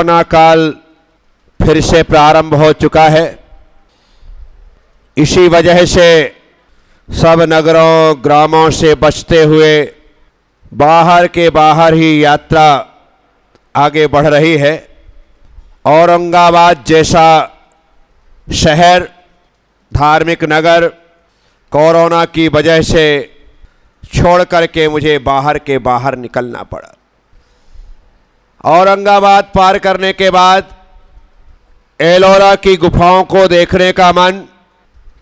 Corona काल फिर से प्रारंभ हो चुका है। इसी वजह से सब नगरों ग्रामों से बचते हुए बाहर के बाहर ही यात्रा आगे बढ़ रही है। औरंगाबाद जैसा शहर, धार्मिक नगर, कोरोना की वजह से छोड़ करके मुझे बाहर के बाहर निकलना पड़ा। औरंगाबाद पार करने के बाद एलोरा की गुफाओं को देखने का मन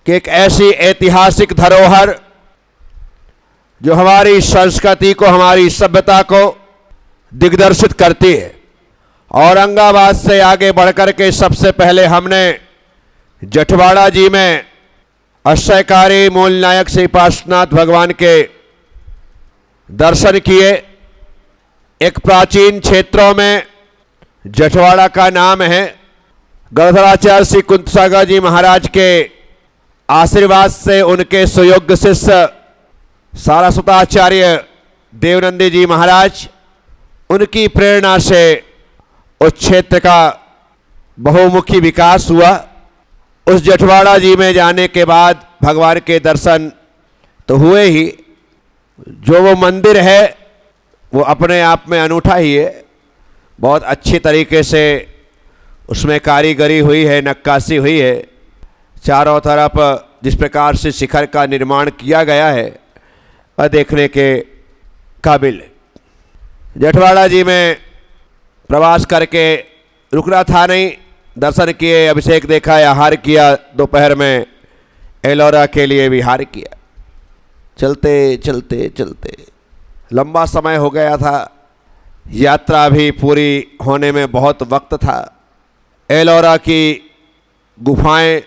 कि एक ऐसी ऐतिहासिक धरोहर जो हमारी संस्कृति को, हमारी सभ्यता को दिग्दर्शित करती है। औरंगाबाद से आगे बढ़कर के सबसे पहले हमने जटवाड़ा जी में अष्टयकारी मूल नायक श्री पार्श्वनाथ भगवान के दर्शन किए। एक प्राचीन क्षेत्रों में जटवाड़ा का नाम है। गणधराचार्य श्री कुंतसागर जी महाराज के आशीर्वाद से उनके सुयोग्य शिष्य सारस्वताचार्य देवनंदी जी महाराज, उनकी प्रेरणा से उस क्षेत्र का बहुमुखी विकास हुआ। उस जटवाड़ा जी में जाने के बाद भगवान के दर्शन तो हुए ही। जो वो मंदिर है वो अपने आप में अनूठा ही है। बहुत अच्छी तरीके से उसमें कारीगरी हुई है, नक्काशी हुई है। चारों तरफ जिस प्रकार से शिखर का निर्माण किया गया है वह देखने के काबिल है। जटवाड़ा जी में प्रवास करके रुकना था नहीं, दर्शन किए, अभिषेक देखा, आहार किया, दोपहर में एलोरा के लिए विहार किया। चलते चलते चलते लंबा समय हो गया था, यात्रा भी पूरी होने में बहुत वक्त था। एलोरा की गुफाएं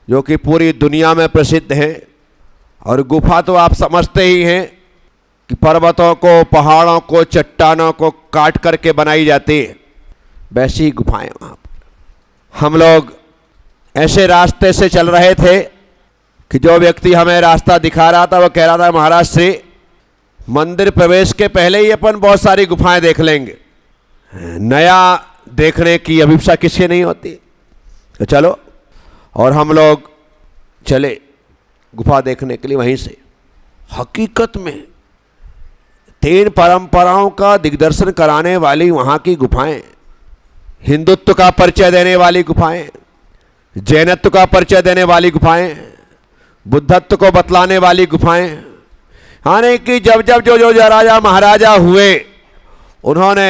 जो कि पूरी दुनिया में प्रसिद्ध हैं, और गुफा तो आप समझते ही हैं कि पर्वतों को, पहाड़ों को, चट्टानों को काट करके बनाई जाती है, वैसी ही गुफाएं वहाँ पर। हम लोग ऐसे रास्ते से चल रहे थे कि जो व्यक्ति हमें रास्ता दिखा रहा था वो कह रहा था, महाराज श्री मंदिर प्रवेश के पहले ही अपन बहुत सारी गुफाएं देख लेंगे, नया देखने की अभिप्सा किसी नहीं होती। तो चलो, और हम लोग चले गुफा देखने के लिए। वहीं से हकीकत में 3 परंपराओं का दिग्दर्शन कराने वाली वहाँ की गुफाएं, हिंदुत्व का परिचय देने वाली गुफाएं, जैनत्व का परिचय देने वाली गुफाएं, बुद्धत्व को बतलाने वाली गुफाएं। यानी कि जब जब जो राजा महाराजा हुए उन्होंने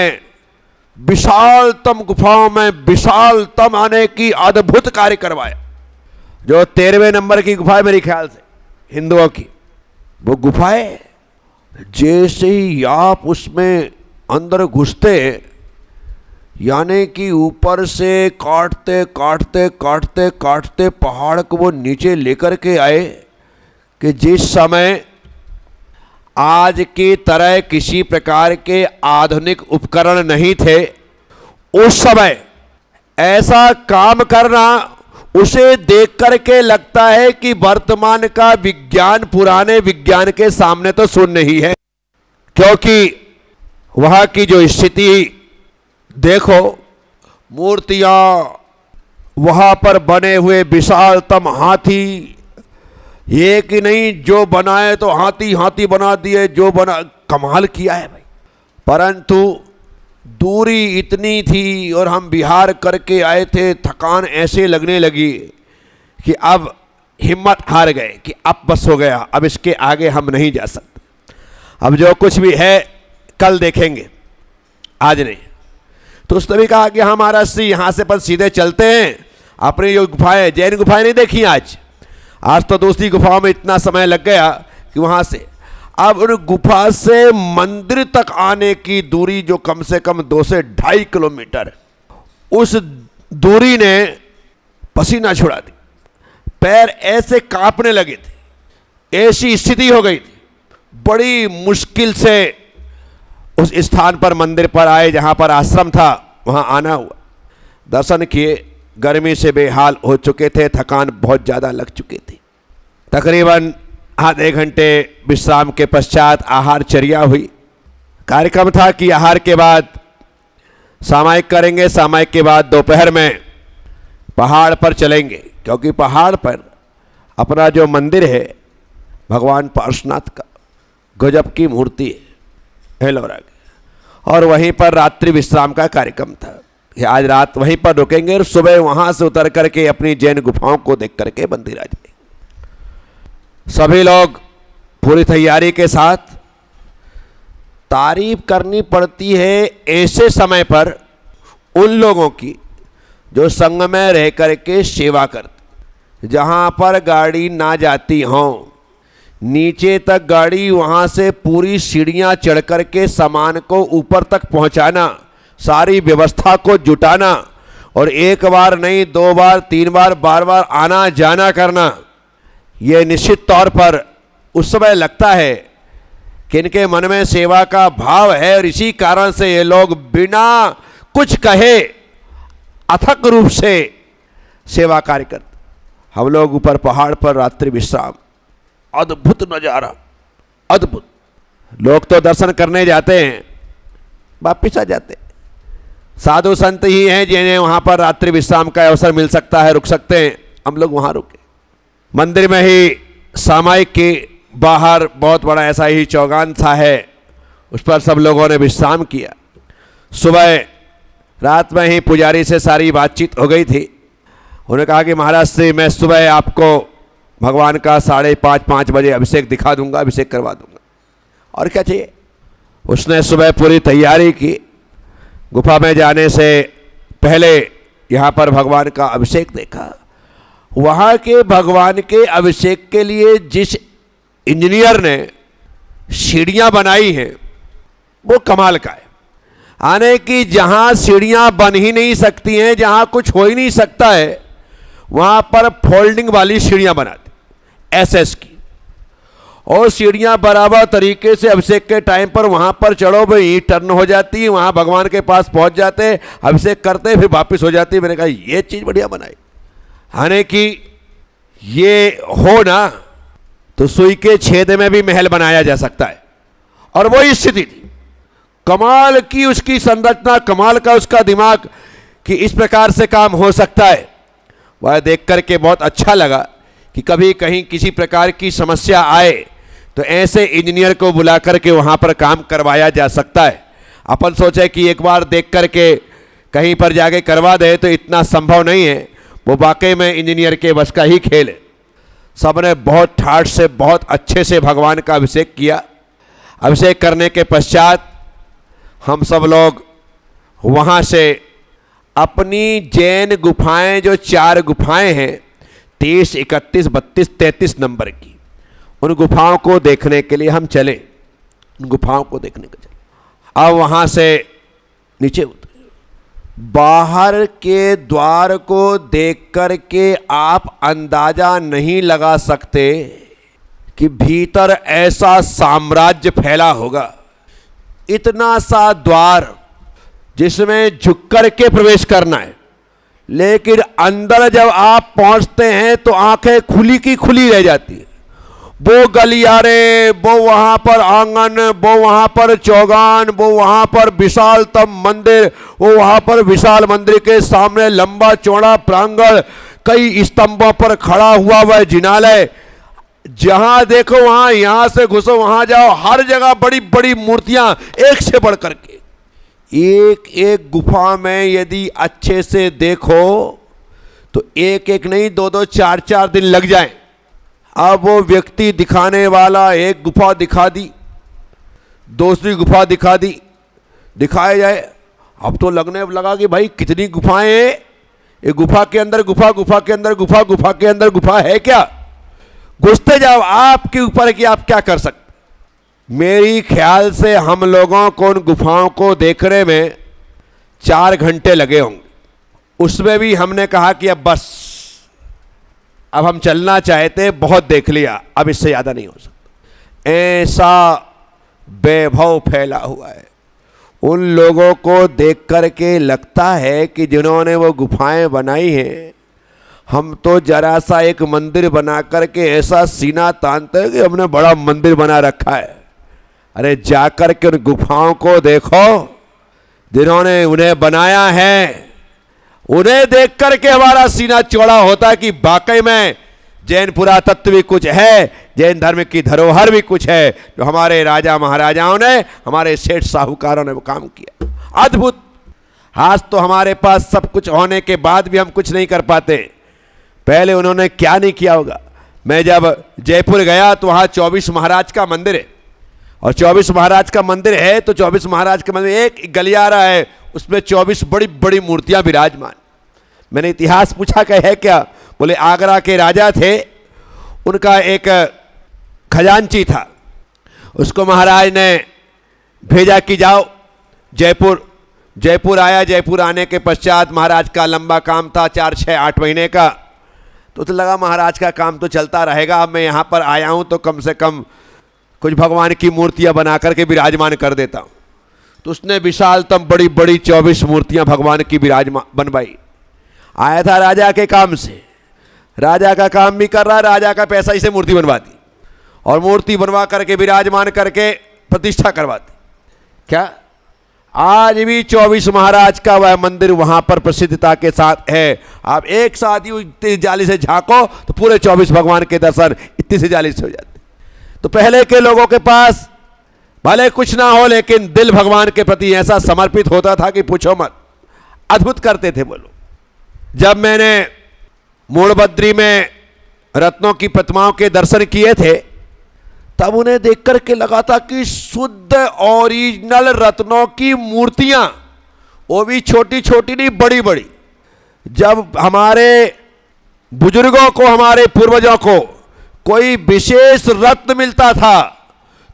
विशालतम गुफाओं में विशालतम आने की अद्भुत कार्य करवाया। जो 13वें नंबर की गुफा है मेरे ख्याल से हिंदुओं की, वो गुफाएं जैसे ही आप उसमें अंदर घुसते, यानी कि ऊपर से काटते काटते काटते काटते पहाड़ को वो नीचे लेकर के आए कि जिस समय आज की तरह किसी प्रकार के आधुनिक उपकरण नहीं थे, उस समय ऐसा काम करना, उसे देख करके लगता है कि वर्तमान का विज्ञान पुराने विज्ञान के सामने तो शून्य ही है। क्योंकि वहाँ की जो स्थिति देखो, मूर्तियाँ, वहाँ पर बने हुए विशालतम हाथी, ये कि नहीं जो बनाए तो हाथी हाथी बना दिए, जो बना, कमाल किया है भाई। परंतु दूरी इतनी थी और हम विहार करके आए थे, थकान ऐसे लगने लगी कि अब हिम्मत हार गए कि अब बस हो गया, अब इसके आगे हम नहीं जा सकते। अब जो कुछ भी है कल देखेंगे, आज नहीं। तो उसने भी कहा कि हमारा सी यहाँ से पर सीधे चलते हैं, अपनी जो गुफाएं, जैन गुफाएं नहीं देखी आज तो दूसरी गुफाओं में इतना समय लग गया कि वहाँ से अब उन गुफा से मंदिर तक आने की दूरी जो कम से कम 2 से 2.5 किलोमीटर, उस दूरी ने पसीना छुड़ा दी, पैर ऐसे कांपने लगे थे, ऐसी स्थिति हो गई थी। बड़ी मुश्किल से उस स्थान पर, मंदिर पर आए जहाँ पर आश्रम था, वहाँ आना हुआ। दर्शन किए, गर्मी से बेहाल हो चुके थे, थकान बहुत ज़्यादा लग चुकी थी। तकरीबन आधे घंटे विश्राम के पश्चात आहार चर्या हुई। कार्यक्रम था कि आहार के बाद सामायिक करेंगे। सामायिक के बाद दोपहर में पहाड़ पर चलेंगे, क्योंकि पहाड़ पर अपना जो मंदिर है भगवान पार्श्वनाथ का, गजब की मूर्ति है एलोरा की, और वहीं पर रात्रि विश्राम का कार्यक्रम था। आज रात वहीं पर रुकेंगे और सुबह वहां से उतर करके अपनी जैन गुफाओं को देख करके मंदिर आ जाएंगे। सभी लोग पूरी तैयारी के साथ। तारीफ करनी पड़ती है ऐसे समय पर उन लोगों की जो संग में रह करके सेवा करते, जहां पर गाड़ी ना जाती हों, नीचे तक गाड़ी, वहां से पूरी सीढ़ियां चढ़ करके सामान को ऊपर तक पहुंचाना, सारी व्यवस्था को जुटाना, और एक बार नहीं, 2 बार 3 बार, बार बार आना जाना करना, यह निश्चित तौर पर उस समय लगता है कि इनके मन में सेवा का भाव है, और इसी कारण से ये लोग बिना कुछ कहे अथक रूप से सेवा कार्य करते। हम लोग ऊपर पहाड़ पर रात्रि विश्राम, अद्भुत नजारा, अद्भुत। लोग तो दर्शन करने जाते हैं, वापिस आ जाते हैं। साधु संत ही हैं जिन्हें वहां पर रात्रि विश्राम का अवसर मिल सकता है, रुक सकते हैं। हम लोग वहां रुके। मंदिर में ही सामायिक के बाहर बहुत बड़ा ऐसा ही चौगान सा है, उस पर सब लोगों ने विश्राम किया। सुबह रात में ही पुजारी से सारी बातचीत हो गई थी। उन्होंने कहा कि महाराज से मैं सुबह आपको भगवान का 5:30 बजे अभिषेक दिखा दूंगा, अभिषेक करवा दूंगा, और क्या चाहिए। उसने सुबह पूरी तैयारी की। गुफा में जाने से पहले यहाँ पर भगवान का अभिषेक देखा। वहाँ के भगवान के अभिषेक के लिए जिस इंजीनियर ने सीढ़ियाँ बनाई हैं वो कमाल का है। आने की जहाँ सीढ़ियाँ बन ही नहीं सकती हैं, जहाँ कुछ हो ही नहीं सकता है, वहाँ पर फोल्डिंग वाली सीढ़ियाँ बनाती, एसएस की, और सीढ़ियाँ बराबर तरीके से अभिषेक के टाइम पर वहाँ पर चढ़ो भाई टर्न हो जाती है, वहाँ भगवान के पास पहुँच जाते, अभिषेक करते, फिर वापस हो जाती है। मैंने कहा ये चीज़ बढ़िया बनाई। आने की ये हो ना तो सुई के छेद में भी महल बनाया जा सकता है, और वही स्थिति थी। कमाल की उसकी संरचना, कमाल का उसका दिमाग कि इस प्रकार से काम हो सकता है। वह देख करके बहुत अच्छा लगा कि कभी कहीं किसी प्रकार की समस्या आए तो ऐसे इंजीनियर को बुला करके वहाँ पर काम करवाया जा सकता है। अपन सोचे कि एक बार देख करके कहीं पर जाके करवा दे तो इतना संभव नहीं है, वो वाकई में इंजीनियर के बस का ही खेल है। सबने बहुत ठाठ से, बहुत अच्छे से भगवान का अभिषेक किया। अभिषेक करने के पश्चात हम सब लोग वहाँ से अपनी जैन गुफाएं, जो 4 गुफाएं हैं 23, 31, 32, 33 नंबर की, उन गुफाओं को देखने के लिए हम चले। उन गुफाओं को देखने के चले। अब वहाँ से नीचे उतरे। बाहर के द्वार को देख कर के आप अंदाजा नहीं लगा सकते कि भीतर ऐसा साम्राज्य फैला होगा। इतना सा द्वार जिसमें झुक कर के प्रवेश करना है, लेकिन अंदर जब आप पहुंचते हैं तो आंखें खुली की खुली रह जाती है। वो गलियारे, वो वहां पर आंगन, वो वहां पर चौगान, वो वहां पर विशालतम मंदिर, वो वहां पर विशाल मंदिर के सामने लंबा चौड़ा प्रांगण, कई स्तंभों पर खड़ा हुआ वह जिनालय, जहां देखो वहां, यहां से घुसो वहां जाओ, हर जगह बड़ी बड़ी मूर्तियां एक से बढ़ करके। एक एक गुफा में यदि अच्छे से देखो तो एक एक नहीं, 2-2, 4-4 दिन लग जाएं। अब वो व्यक्ति दिखाने वाला एक गुफा दिखा दी, दूसरी गुफा दिखा दी, दिखाए जाए। अब तो लगने लगा कि भाई कितनी गुफाएं हैं, ये गुफा के अंदर गुफा, गुफा के अंदर गुफा, गुफा के अंदर गुफा है क्या। घुसते जाओ, आपके ऊपर कि आप क्या कर सकते। मेरी ख्याल से हम लोगों को उन गुफाओं को देखने में 4 घंटे लगे होंगे। उसमें भी हमने कहा कि अब बस, अब हम चलना चाहते, बहुत देख लिया, अब इससे ज़्यादा नहीं हो सकता। ऐसा वैभव फैला हुआ है। उन लोगों को देख करके लगता है कि जिन्होंने वो गुफाएं बनाई हैं, हम तो जरा सा एक मंदिर बना करके ऐसा सीना तानते हैं कि हमने बड़ा मंदिर बना रखा है। अरे जाकर के उन गुफाओं को देखो, जिन्होंने उन्हें बनाया है, उन्हें देख करके हमारा सीना चौड़ा होता है कि वाकई में जैन पुरातत्व भी कुछ है, जैन धर्म की धरोहर भी कुछ है, जो हमारे राजा महाराजाओं ने, हमारे सेठ साहूकारों ने वो काम किया। अद्भुत। आज तो हमारे पास सब कुछ होने के बाद भी हम कुछ नहीं कर पाते। पहले उन्होंने क्या नहीं किया होगा। मैं जब जयपुर गया तो वहाँ 24 महाराज का मंदिर है, और 24 महाराज का मंदिर है तो 24 महाराज का मंदिर एक गलियारा है, उसमें 24 बड़ी बड़ी मूर्तियां विराजमान। मैंने इतिहास पूछा कि है क्या? बोले आगरा के राजा थे, उनका एक खजांची था, उसको महाराज ने भेजा कि जाओ जयपुर। जयपुर आया। जयपुर आने के पश्चात महाराज का लंबा काम था, 4, 6, 8 महीने का। तो लगा महाराज का काम तो चलता रहेगा, अब मैं यहाँ पर आया हूँ तो कम से कम कुछ भगवान की मूर्तियाँ बना करके विराजमान कर देता हूँ। तो उसने विशालतम बड़ी बड़ी 24 मूर्तियाँ भगवान की विराजमान बनवाई। आया था राजा के काम से, राजा का काम भी कर रहा, राजा का पैसा इसे मूर्ति बनवा दी, और मूर्ति बनवा करके विराजमान करके प्रतिष्ठा करवा दी। क्या आज भी 24 महाराज का वह मंदिर वहां पर प्रसिद्धता के साथ है। आप एक साथ ही इतनी जाली से झांको तो पूरे 24 भगवान के दर्शन इतनी सी जाली से हो जाते। तो पहले के लोगों के पास भले कुछ ना हो, लेकिन दिल भगवान के प्रति ऐसा समर्पित होता था कि पूछो मत। अद्भुत करते थे वो लोग। जब मैंने मूड़बद्री में रत्नों की प्रतिमाओं के दर्शन किए थे, तब उन्हें देख करके लगा था कि शुद्ध ओरिजिनल रत्नों की मूर्तियां, वो भी छोटी छोटी नहीं, बड़ी बड़ी। जब हमारे बुजुर्गों को, हमारे पूर्वजों को कोई विशेष रत्न मिलता था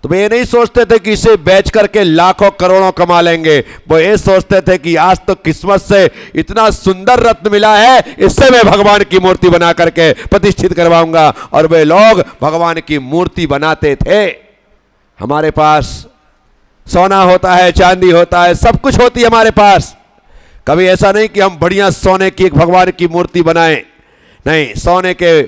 तो वे ये नहीं सोचते थे कि इसे बेच करके लाखों करोड़ों कमा लेंगे। वो ये सोचते थे कि आज तो किस्मत से इतना सुंदर रत्न मिला है, इससे मैं भगवान की मूर्ति बना करके प्रतिष्ठित करवाऊंगा। और वे लोग भगवान की मूर्ति बनाते थे। हमारे पास सोना होता है, चांदी होता है, सब कुछ होती है हमारे पास। कभी ऐसा नहीं कि हम बढ़िया सोने की एक भगवान की मूर्ति बनाएं। नहीं, सोने के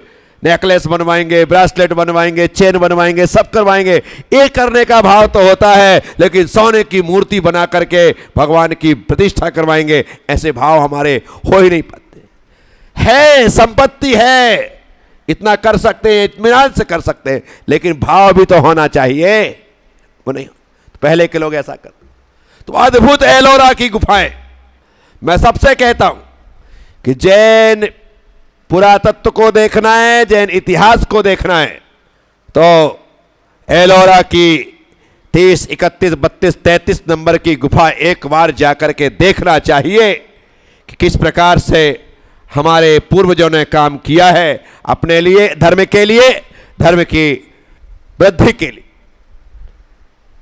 नेकलेस बनवाएंगे, ब्रेसलेट बनवाएंगे, चेन बनवाएंगे, सब करवाएंगे। ये करने का भाव तो होता है, लेकिन सोने की मूर्ति बना करके भगवान की प्रतिष्ठा करवाएंगे, ऐसे भाव हमारे हो ही नहीं पाते। है, संपत्ति है, इतना कर सकते हैं, इत्मीनान से कर सकते हैं, लेकिन भाव भी तो होना चाहिए। वो नहीं, पहले के लोग ऐसा करते। तो अद्भुत एलोरा की गुफाएं, मैं सबसे कहता हूं कि जैन पुरातत्व को देखना है, जैन इतिहास को देखना है, तो एलोरा की 30, 31, 32, 33 नंबर की गुफा एक बार जाकर के देखना चाहिए कि किस प्रकार से हमारे पूर्वजों ने काम किया है अपने लिए, धर्म के लिए, धर्म की वृद्धि के लिए।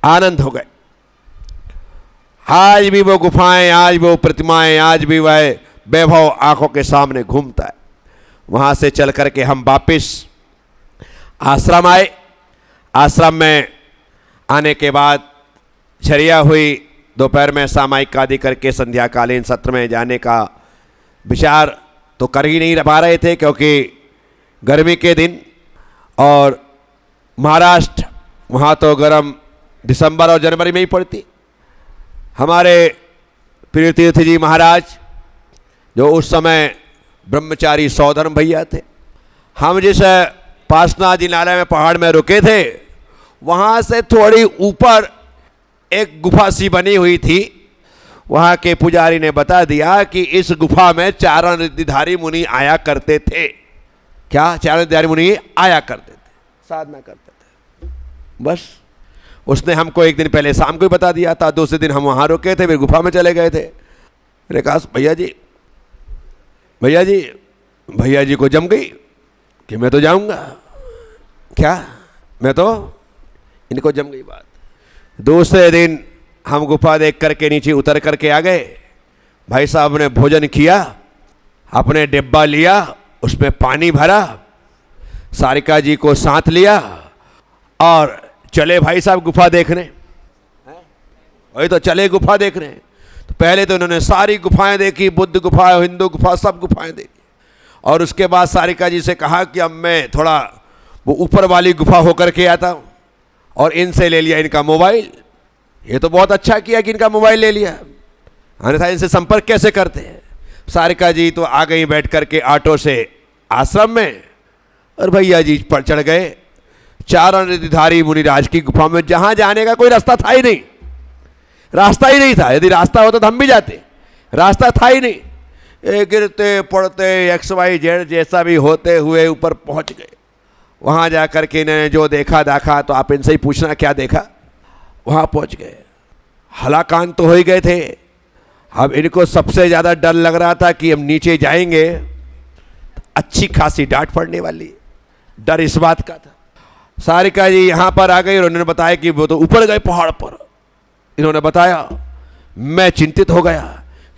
आनंद हो गए। आज भी वो गुफाएं, आज वो प्रतिमाएं, आज भी वह वैभव आंखों के सामने घूमता है। वहाँ से चल करके हम वापिस आश्रम आए। आश्रम में आने के बाद झरिया हुई। दोपहर में सामायिक आदि करके संध्याकालीन सत्र में जाने का विचार तो कर ही नहीं पा रहे थे, क्योंकि गर्मी के दिन और महाराष्ट्र, वहाँ तो गर्म दिसंबर और जनवरी में ही पड़ती। हमारे प्रिय तीर्थ जी महाराज, जो उस समय ब्रह्मचारी सौधर्म भैया थे, हम जिस पासना जिनालय में पहाड़ में रुके थे, वहाँ से थोड़ी ऊपर एक गुफा सी बनी हुई थी। वहाँ के पुजारी ने बता दिया कि इस गुफा में चारण रिद्धिधारी मुनि आया करते थे। क्या? चारण रिद्धिधारी मुनि आया करते थे, साधना करते थे। बस उसने हमको एक दिन पहले शाम को ही बता दिया था। दूसरे दिन हम वहाँ रुके थे, फिर गुफा में चले गए थे। मैंने कहा भैया जी को जम गई कि मैं तो जाऊंगा। क्या? मैं तो, इनको जम गई बात। दूसरे दिन हम गुफा देख करके नीचे उतर करके आ गए। भाई साहब ने भोजन किया, अपने डिब्बा लिया, उसमें पानी भरा, सारिका जी को साथ लिया और चले भाई साहब गुफा देखने। वही तो चले गुफा देखने। तो पहले तो उन्होंने सारी गुफाएं देखी, बुद्ध गुफा, हिंदू गुफा, सब गुफाएं देखी। और उसके बाद सारिका जी से कहा कि अब मैं थोड़ा वो ऊपर वाली गुफा होकर के आता हूँ, और इनसे ले लिया इनका मोबाइल। ये तो बहुत अच्छा किया कि इनका मोबाइल ले लिया। अन्यथा इनसे संपर्क कैसे करते हैं। सारिका जी तो आ गई बैठ करके ऑटो से आश्रम में, और भैया जी पर चढ़ गए चारण रिधिधारी मुनिराज की गुफा में, जहां जाने का कोई रास्ता था ही नहीं, रास्ता ही नहीं था। यदि रास्ता होता तो हम भी जाते, रास्ता था ही नहीं। गिरते पड़ते XYZ जैसा भी होते हुए ऊपर पहुंच गए। वहां जाकर के इन्होंने जो देखा दाखा, तो आप इनसे ही पूछना क्या देखा। वहां पहुंच गए, हलाकान तो हो ही गए थे। अब इनको सबसे ज्यादा डर लग रहा था कि हम नीचे जाएंगे अच्छी खासी डांट पड़ने वाली, डर इस बात का था। सारिका जी यहां पर आ गई और उन्होंने बताया कि वो तो ऊपर गए पहाड़ पर। इन्होंने बताया, मैं चिंतित हो गया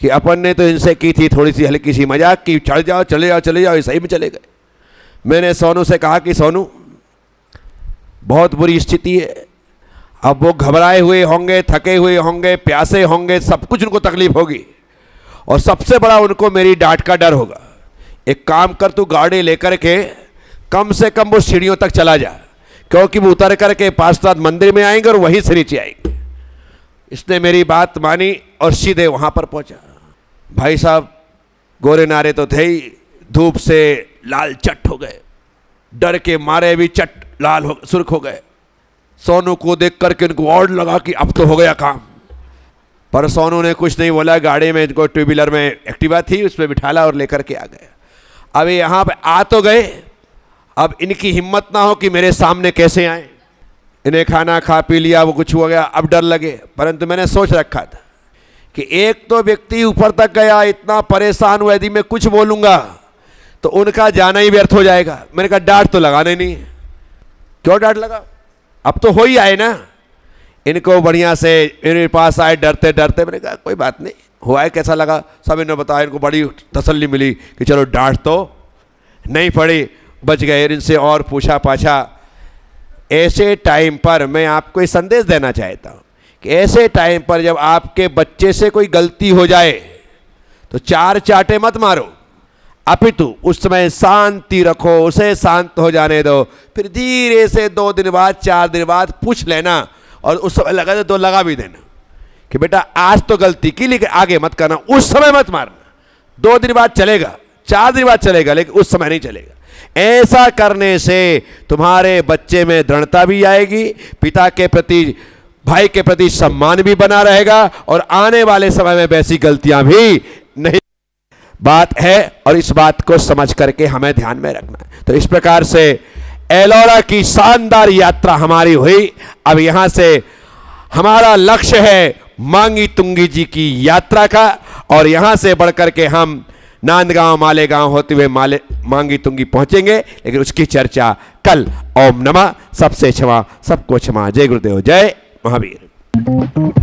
कि अपन ने तो इनसे की थी थोड़ी सी हल्की सी मजाक की, चढ़ जाओ चले जाओ चले जाओ, सही में चले गए। मैंने सोनू से कहा कि सोनू बहुत बुरी स्थिति है, अब वो घबराए हुए होंगे, थके हुए होंगे, प्यासे होंगे, सब कुछ उनको तकलीफ होगी, और सबसे बड़ा उनको मेरी डांट का डर होगा। एक काम कर, तू गाड़ी लेकर के कम से कम वो सीढ़ियों तक चला जा, क्योंकि वो उतर करके पार्षद मंदिर में आएंगे और वहीं से नीचे आएंगे। इसने मेरी बात मानी और सीधे वहां पर पहुंचा। भाई साहब गोरे नारे तो थे ही, धूप से लाल चट हो गए, डर के मारे भी चट लाल हो सुर्ख हो गए। सोनू को देख करके इनको और लगा कि अब तो हो गया काम, पर सोनू ने कुछ नहीं बोला। गाड़ी में इनको टू व्हीलर में एक्टिवा थी, उसमें बिठाला और लेकर के आ गए। अब यहाँ पे आ तो गए, अब इनकी हिम्मत ना हो कि मेरे सामने कैसे आए। इन्हें खाना खा पी लिया, वो कुछ हो गया, अब डर लगे। परंतु मैंने सोच रखा था कि एक तो व्यक्ति ऊपर तक गया, इतना परेशान हुआ, यदि मैं कुछ बोलूंगा तो उनका जाना ही व्यर्थ हो जाएगा। मैंने कहा डांट तो लगाने नहीं है। क्यों डांट लगा, अब तो हो ही आए ना। इनको बढ़िया से मेरे पास आए डरते डरते। मैंने कहा कोई बात नहीं, हुआ है, कैसा लगा सब इन्होंने बताया। इनको बड़ी तसल्ली मिली कि चलो डांट तो नहीं पड़ी, बच गए। इनसे और पूछा पाछा। ऐसे टाइम पर मैं आपको ये संदेश देना चाहता हूँ कि ऐसे टाइम पर जब आपके बच्चे से कोई गलती हो जाए तो चार चाटे मत मारो, अपितु उस समय शांति रखो, उसे शांत हो जाने दो। फिर धीरे से 2 दिन बाद 4 दिन बाद पूछ लेना, और उस समय लगा तो लगा भी देना कि बेटा आज तो गलती की, लेकिन आगे मत करना। उस समय मत मारना। 2 दिन बाद चलेगा, 4 दिन बाद चलेगा, लेकिन उस समय नहीं चलेगा। ऐसा करने से तुम्हारे बच्चे में दृढ़ता भी आएगी, पिता के प्रति, भाई के प्रति सम्मान भी बना रहेगा, और आने वाले समय में वैसी गलतियां भी नहीं बात है। और इस बात को समझ करके हमें ध्यान में रखना है। तो इस प्रकार से एलोरा की शानदार यात्रा हमारी हुई। अब यहां से हमारा लक्ष्य है मांगी तुंगी जी की यात्रा का, और यहां से बढ़कर के हम नांदगांव मालेगांव होते हुए मांगी तुंगी पहुंचेंगे, लेकिन उसकी चर्चा कल। ओम नमः। सबसे क्षमा, सबको क्षमा। जय गुरुदेव, जय महावीर।